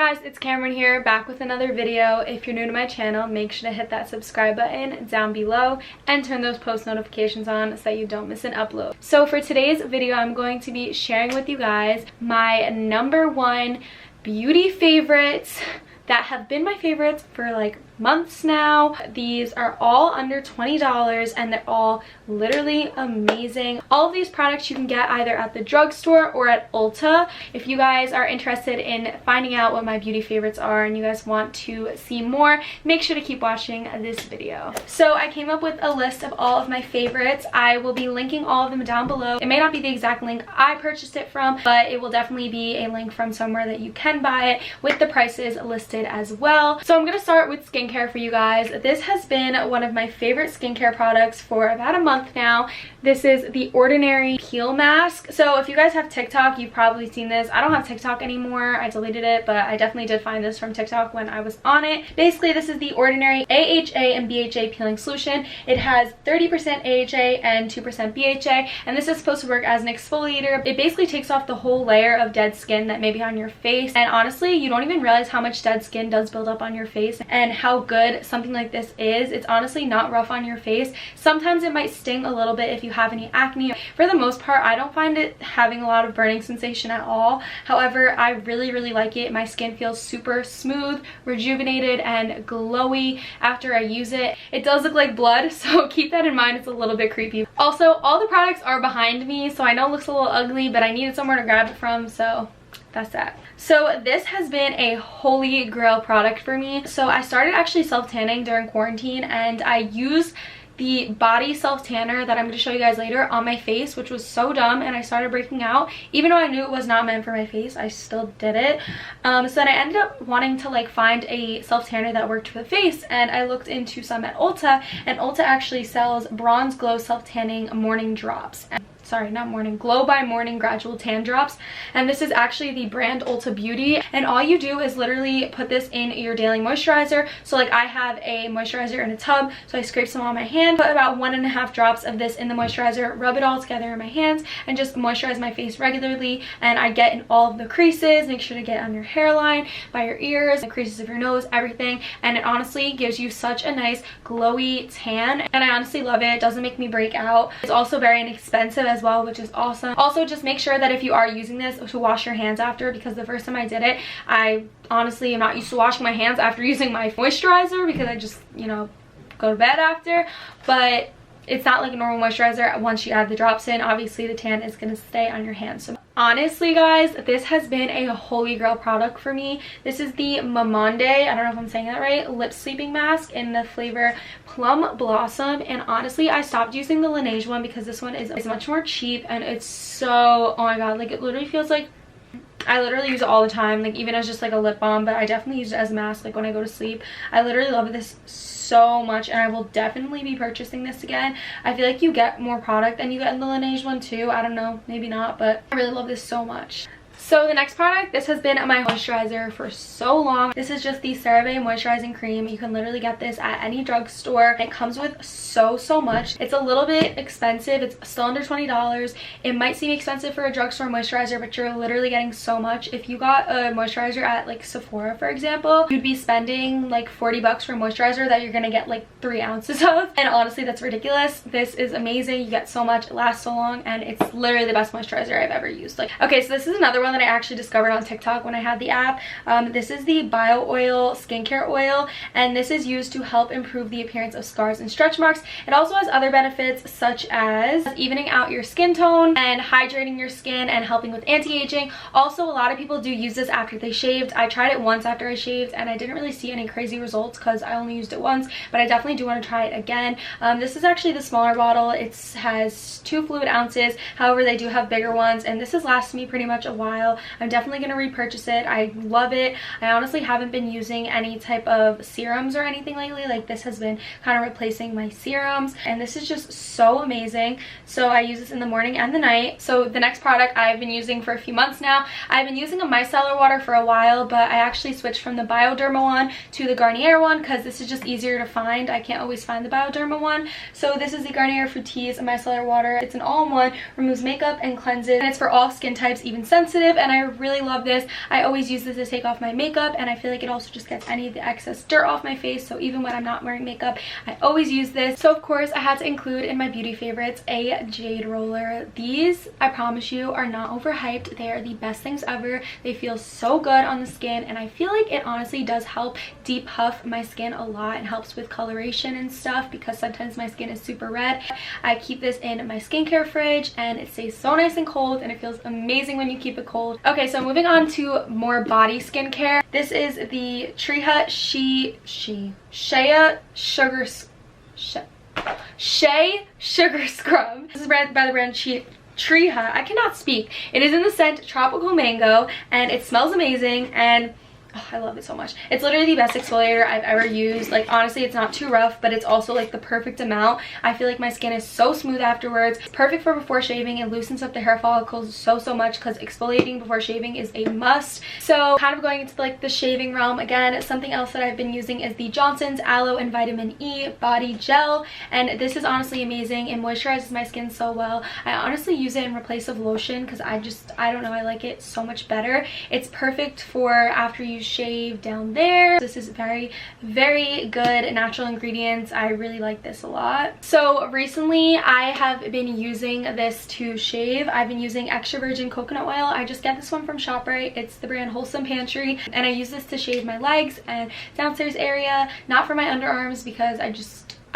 guys, it's Cameron here, back with another video. If you're new to my channel, make sure to hit that subscribe button down below and turn those post notifications on so that you don't miss an upload. So for today's video, I'm going to be sharing with you guys my #1 beauty favorites that have been my favorites for like months now. These are all under $20 and they're all literally amazing. All of these products you can get either at the drugstore or at Ulta. If you guys are interested in finding out what my beauty favorites are and you guys want to see more, make sure to keep watching this video. So I came up with a list of all of my favorites. I will be linking all of them down below. It may not be the exact link I purchased it from, but it will definitely be a link from somewhere that you can buy it with the prices listed as well. So I'm going to start with skincare for you guys. This has been one of my favorite skincare products for about a month now. This is the Ordinary Peel Mask. So if you guys have TikTok, you've probably seen this. I don't have TikTok anymore. I deleted it, but I definitely did find this from TikTok when I was on it. Basically, this is the Ordinary AHA and BHA peeling solution. It has 30% AHA and 2% BHA, and this is supposed to work as an exfoliator. It basically takes off the whole layer of dead skin that may be on your face, and honestly, you don't even realize how much dead skin does build up on your face and how good something like this is. It's honestly not rough on your face. Sometimes it might sting a little bit if you have any acne. For the most part, I don't find it having a lot of burning sensation at all. However, I really like it. My skin feels super smooth, rejuvenated, and glowy after I use it. It does look like blood, so keep that in mind. It's a little bit creepy. Also, all the products are behind me, so I know it looks a little ugly, but I needed somewhere to grab it from, so that's that. So this has been a holy grail product for me. So I started actually self-tanning during quarantine, and I used the body self-tanner that I'm going to show you guys later on my face, which was so dumb, and I started breaking out. Even though I knew it was not meant for my face, I still did it. So then I ended up wanting to like find a self-tanner that worked for the face, and I looked into some at Ulta, and Ulta actually sells Bronze Glow self-tanning morning drops. Sorry, not morning, Glow by Morning gradual tan drops, and this is actually the brand Ulta Beauty, and all you do is literally put this in your daily moisturizer. So like I have a moisturizer in a tub, so I scrape some on my hand, put about 1.5 drops of this in the moisturizer, rub it all together in my hands, and just moisturize my face regularly. And I get in all of the creases, make sure to get on your hairline, by your ears, the creases of your nose, everything, and it honestly gives you such a nice glowy tan, and I honestly love it. It doesn't make me break out. It's also very inexpensive as well, which is awesome. Also, just make sure that if you are using this to wash your hands after, because the first time I did it, I honestly am not used to washing my hands after using my moisturizer because I just, you know, go to bed after. But it's not like a normal moisturizer. Once you add the drops in, obviously the tan is going to stay on your hands. So honestly guys, this has been a holy grail product for me. This is the Mamonde, I don't know if I'm saying that right, lip sleeping mask in the flavor Plum Blossom, and honestly I stopped using the Laneige one because this one is much more cheap, and it's so, oh my god, like it literally feels like I literally use it all the time, like even as just like a lip balm, but I definitely use it as a mask like when I go to sleep. I literally love this so much, and I will definitely be purchasing this again. I feel like you get more product than you get in the Laneige one too. I don't know, maybe not, but I really love this so much. So the next product, this has been my moisturizer for so long. This is just the CeraVe moisturizing cream. You can literally get this at any drugstore. It comes with so much. It's a little bit expensive. It's still under $20. It might seem expensive for a drugstore moisturizer, but you're literally getting so much. If you got a moisturizer at like Sephora, for example, you'd be spending like 40 bucks for a moisturizer that you're gonna get like 3 ounces of, and honestly that's ridiculous. This is amazing. You get so much, it lasts so long, and it's literally the best moisturizer I've ever used. Like, okay, so this is another one that I actually discovered on TikTok when I had the app. This is the Bio Oil skincare oil, and this is used to help improve the appearance of scars and stretch marks. It also has other benefits such as evening out your skin tone and hydrating your skin and helping with anti-aging. Also, a lot of people do use this after they shaved. I tried it once after I shaved and I didn't really see any crazy results because I only used it once, but I definitely do want to try it again. This is actually the smaller bottle. It has 2 fluid ounces. However, they do have bigger ones, and this has lasted me pretty much a while. I'm definitely going to repurchase it. I love it. I honestly haven't been using any type of serums or anything lately. Like, this has been kind of replacing my serums, and this is just so amazing. So I use this in the morning and the night. So the next product I've been using for a few months now. I've been using a micellar water for a while, but I actually switched from the Bioderma one to the Garnier one because this is just easier to find. I can't always find the Bioderma one. So this is the Garnier Fructis micellar water. It's an all-in-one, removes makeup and cleanses, and it's for all skin types, even sensitive. inexpensive and I really love this. I always use this to take off my makeup, and I feel like it also just gets any of the excess dirt off my face, so even when I'm not wearing makeup I always use this. So of course I had to include in my beauty favorites a jade roller. These, I promise you, are not overhyped. They are the best things ever. They feel so good on the skin, and I feel like it honestly does help depuff my skin a lot and helps with coloration and stuff, because sometimes my skin is super red. I keep this in my skincare fridge and it stays so nice and cold, and it feels amazing when you keep it cold. Okay, so moving on to more body skincare. This is the Tree Hut Shea Sugar Scrub. This is by the brand Tree Hut. I cannot speak. It is in the scent Tropical Mango, and it smells amazing, and oh, I love it so much. It's literally the best exfoliator I've ever used. Like, honestly, it's not too rough, but it's also like the perfect amount. I feel like my skin is so smooth afterwards. It's perfect for before shaving. It loosens up the hair follicles so much, because exfoliating before shaving is a must. So kind of going into like the shaving realm again, something else that I've been using is the Johnson's Aloe and Vitamin E Body Gel, and this is honestly amazing. It moisturizes my skin so well. I honestly use it in replace of lotion because I don't know, I like it so much better. It's perfect for after you shave down there. This is very good natural ingredients. I really like this a lot. So recently I have been using this to shave. I've been using extra virgin coconut oil. I just get this one from ShopRite. It's the brand Wholesome Pantry, and I use this to shave my legs and downstairs area, not for my underarms because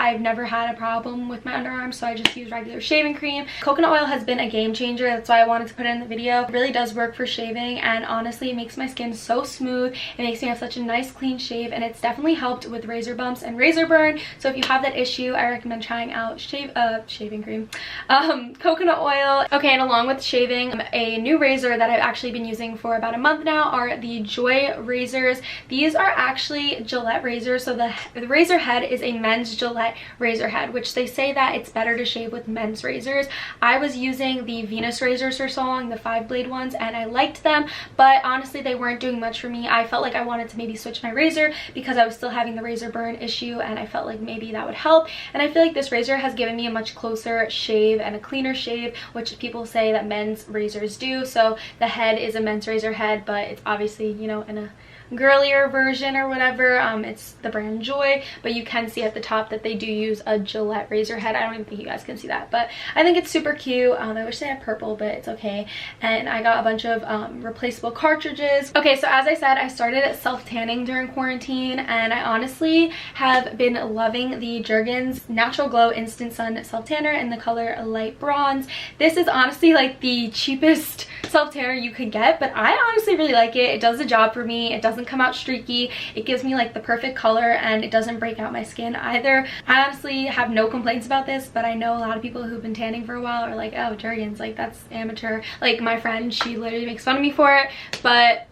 I've never had a problem with my underarms, so I just use regular shaving cream. Coconut oil has been a game changer. That's why I wanted to put it in the video. It really does work for shaving, and honestly it makes my skin so smooth. It makes me have such a nice clean shave, and it's definitely helped with razor bumps and razor burn. So if you have that issue, I recommend trying out shaving cream, coconut oil. Okay, and along with shaving, a new razor that I've actually been using for about a month now are the Joy razors. These are actually Gillette razors. So the razor head is a men's Gillette razor head, which they say that it's better to shave with men's razors. I was using the Venus razors for so long, the 5-blade ones, and I liked them, but honestly they weren't doing much for me. I felt like I wanted to maybe switch my razor because I was still having the razor burn issue, and I felt like maybe that would help. And I feel like this razor has given me a much closer shave and a cleaner shave, which people say that men's razors do. So the head is a men's razor head, but it's obviously, you know, in a girlier version or whatever. It's the brand Joy, but you can see at the top that they do use a Gillette razor head. I don't even think you guys can see that, but I think it's super cute. I wish they had purple, but it's okay. And I got a bunch of replaceable cartridges. Okay, so as I said, I started self-tanning during quarantine, and I honestly have been loving the Jergens Natural Glow Instant Sun Self-Tanner in the color Light Bronze. This is honestly like the cheapest self-tanner you could get, but I honestly really like it. It does the job for me. It doesn't come out streaky. It gives me like the perfect color, and it doesn't break out my skin either. I honestly have no complaints about this, but I know a lot of people who've been tanning for a while are like, oh, Jergens, like that's amateur. Like my friend, she literally makes fun of me for it, but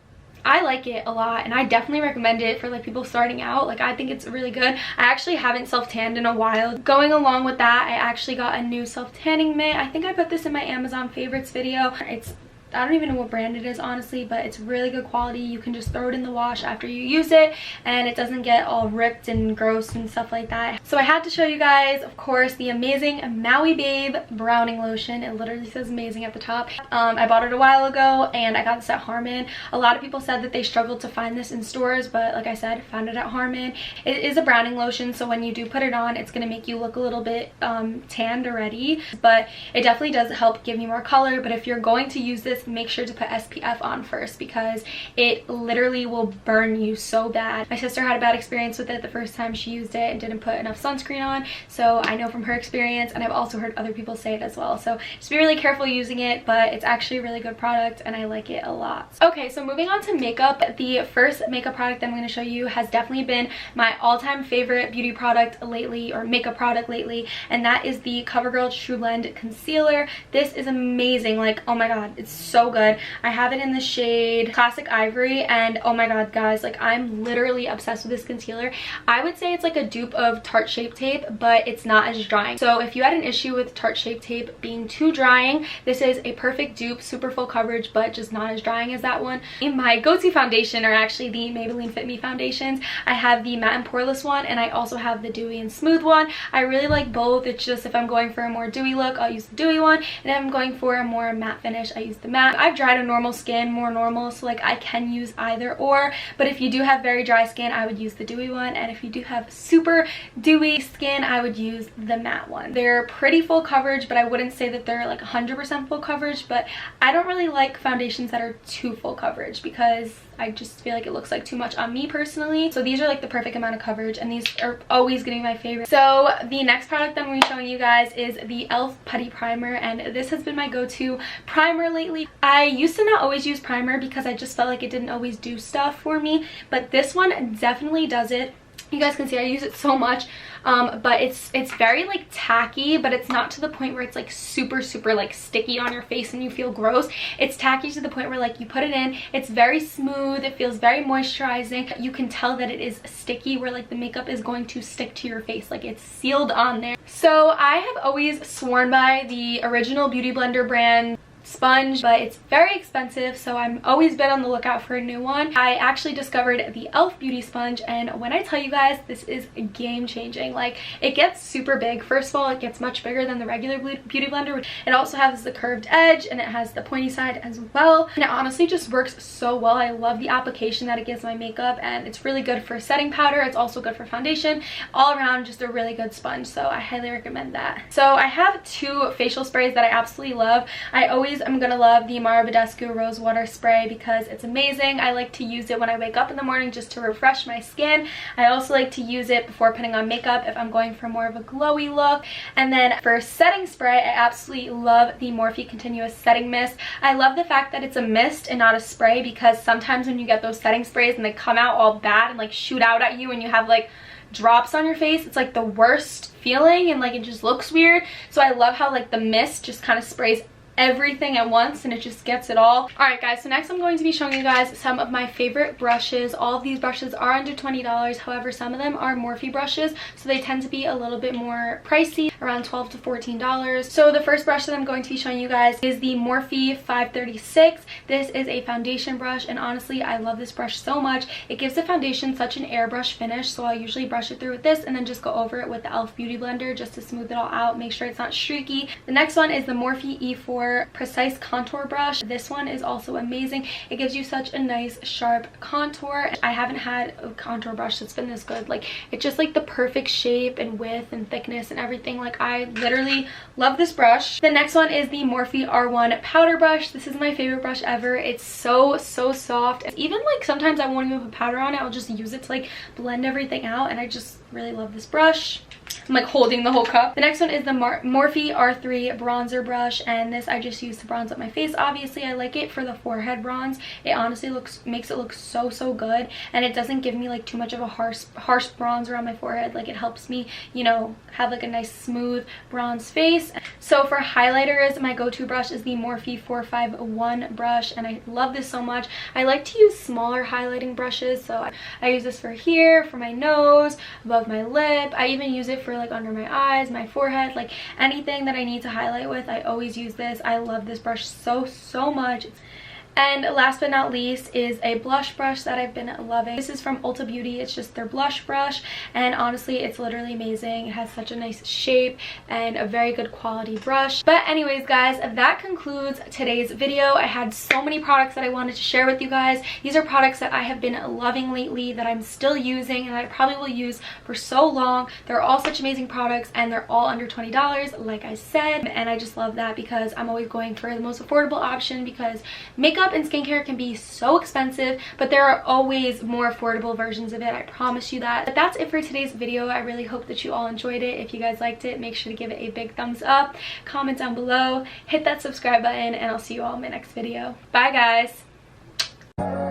I like it a lot, and I definitely recommend it for like people starting out. Like, I think it's really good. I actually haven't self-tanned in a while. Going along with that, I actually got a new self-tanning mitt. I think I put this in my Amazon favorites video. I don't even know what brand it is, honestly, but it's really good quality. You can just throw it in the wash after you use it, and it doesn't get all ripped and gross and stuff like that. So I had to show you guys, of course, the amazing Maui Babe Browning Lotion. It literally says amazing at the top. I bought it a while ago, and I got this at Harmon. A lot of people said that they struggled to find this in stores, but like I said, found it at Harmon. It is a browning lotion, so when you do put it on, it's going to make you look a little bit tanned already, but it definitely does help give you more color. But if you're going to use this, make sure to put SPF on first, because it literally will burn you so bad. My sister had a bad experience with it the first time she used it and didn't put enough sunscreen on, so I know from her experience, and I've also heard other people say it as well. So just be really careful using it, but it's actually a really good product and I like it a lot. Okay, so moving on to makeup, the first makeup product I'm going to show you has definitely been my all-time favorite beauty product lately, or makeup product lately, and that is the CoverGirl True Blend Concealer. This is amazing. Like, oh my god, it's so good. I have it in the shade Classic Ivory, and oh my god, guys, like I'm literally obsessed with this concealer. I would say it's like a dupe of Tarte Shape Tape, but it's not as drying. So if you had an issue with Tarte Shape Tape being too drying, this is a perfect dupe. Super full coverage, but just not as drying as that one. My go-to foundation are actually the Maybelline Fit Me foundations. I have the matte and poreless one, and I also have the dewy and smooth one. I really like both. It's just if I'm going for a more dewy look, I'll use the dewy one, and if I'm going for a more matte finish, I use the matte. I've dried and normal skin, more normal, so like I can use either or, but if you do have very dry skin, I would use the dewy one, and if you do have super dewy skin, I would use the matte one. They're pretty full coverage, but I wouldn't say that they're like 100% full coverage, but I don't really like foundations that are too full coverage because I just feel like it looks like too much on me personally. So these are like the perfect amount of coverage, and these are always gonna be my favorite. So the next product that I'm going to be showing you guys is the e.l.f. Putty Primer, and this has been my go-to primer lately. I used to not always use primer because I just felt like it didn't always do stuff for me, but this one definitely does it. You guys can see I use it so much, but it's very like tacky, but it's not to the point where it's like super like sticky on your face and you feel gross. It's tacky to the point where like you put it in, it's very smooth, it feels very moisturizing. You can tell that it is sticky, where like the makeup is going to stick to your face, like it's sealed on there. So I have always sworn by the original Beauty Blender brand sponge, but it's very expensive, so I'm always been on the lookout for a new one. I actually discovered the e.l.f. beauty sponge, and when I tell you guys, this is game changing. Like, it gets super big. First of all, it gets much bigger than the regular beauty blender. It also has the curved edge, and it has the pointy side as well, and it honestly just works so well. I love the application that it gives my makeup, and it's really good for setting powder. It's also good for foundation. All around, just a really good sponge, so I highly recommend that. So I have two facial sprays that I absolutely love. I'm gonna love the Mara Badescu Rose Water Spray because it's amazing. I like to use it when I wake up in the morning just to refresh my skin. I also like to use it before putting on makeup if I'm going for more of a glowy look. And then for setting spray, I absolutely love the Morphe Continuous Setting Mist. I love the fact that it's a mist and not a spray, because sometimes when you get those setting sprays and they come out all bad and like shoot out at you and you have like drops on your face, it's like the worst feeling, and like it just looks weird. So I love how like the mist just kind of sprays everything at once and it just gets it all. Alright guys, so next I'm going to be showing you guys some of my favorite brushes. All of these brushes are under $20, however some of them are Morphe brushes, so they tend to be a little bit more pricey, around $12 to $14. So the first brush that I'm going to be showing you guys is the Morphe 536. This is a foundation brush, and honestly I love this brush so much. It gives the foundation such an airbrush finish, so I'll usually brush it through with this and then just go over it with the e.l.f. Beauty Blender just to smooth it all out, make sure it's not streaky. The next one is the Morphe E4 Precise Contour Brush. This one is also amazing. It gives you such a nice sharp contour. I haven't had a contour brush that's been this good. Like, it's just like the perfect shape and width and thickness and everything. Like, I literally love this brush. The next one is the Morphe R1 Powder Brush. This is my favorite brush ever. It's so soft. Even like sometimes I won't even put powder on it. I'll just use it to like blend everything out, and I just really love this brush. I'm like holding the whole cup. The next one is the Morphe R3 Bronzer Brush, and this I just use to bronze up my face. Obviously I like it for the forehead bronze. It honestly makes it look so good, and it doesn't give me like too much of a harsh bronzer on my forehead. Like, it helps me, you know, have like a nice smooth bronze face. So for highlighters, my go-to brush is the Morphe 451 brush, and I love this so much. I like to use smaller highlighting brushes, so I use this for here, for my nose, above my lip. I even use it for like under my eyes, my forehead, like anything that I need to highlight with, I always use this. I love this brush so much. And last but not least is a blush brush that I've been loving. This is from Ulta Beauty. It's just their blush brush, and honestly it's literally amazing. It has such a nice shape and a very good quality brush. But anyways guys, that concludes today's video. I had so many products that I wanted to share with you guys. These are products that I have been loving lately, that I'm still using, and I probably will use for so long. They're all such amazing products, and they're all under $20 like I said, and I just love that because I'm always going for the most affordable option, because makeup and skincare can be so expensive, but there are always more affordable versions of it, I promise you that. But that's it for today's video. I really hope that you all enjoyed it. If you guys liked it, make sure to give it a big thumbs up, comment down below, hit that subscribe button, and I'll see you all in my next video. Bye guys.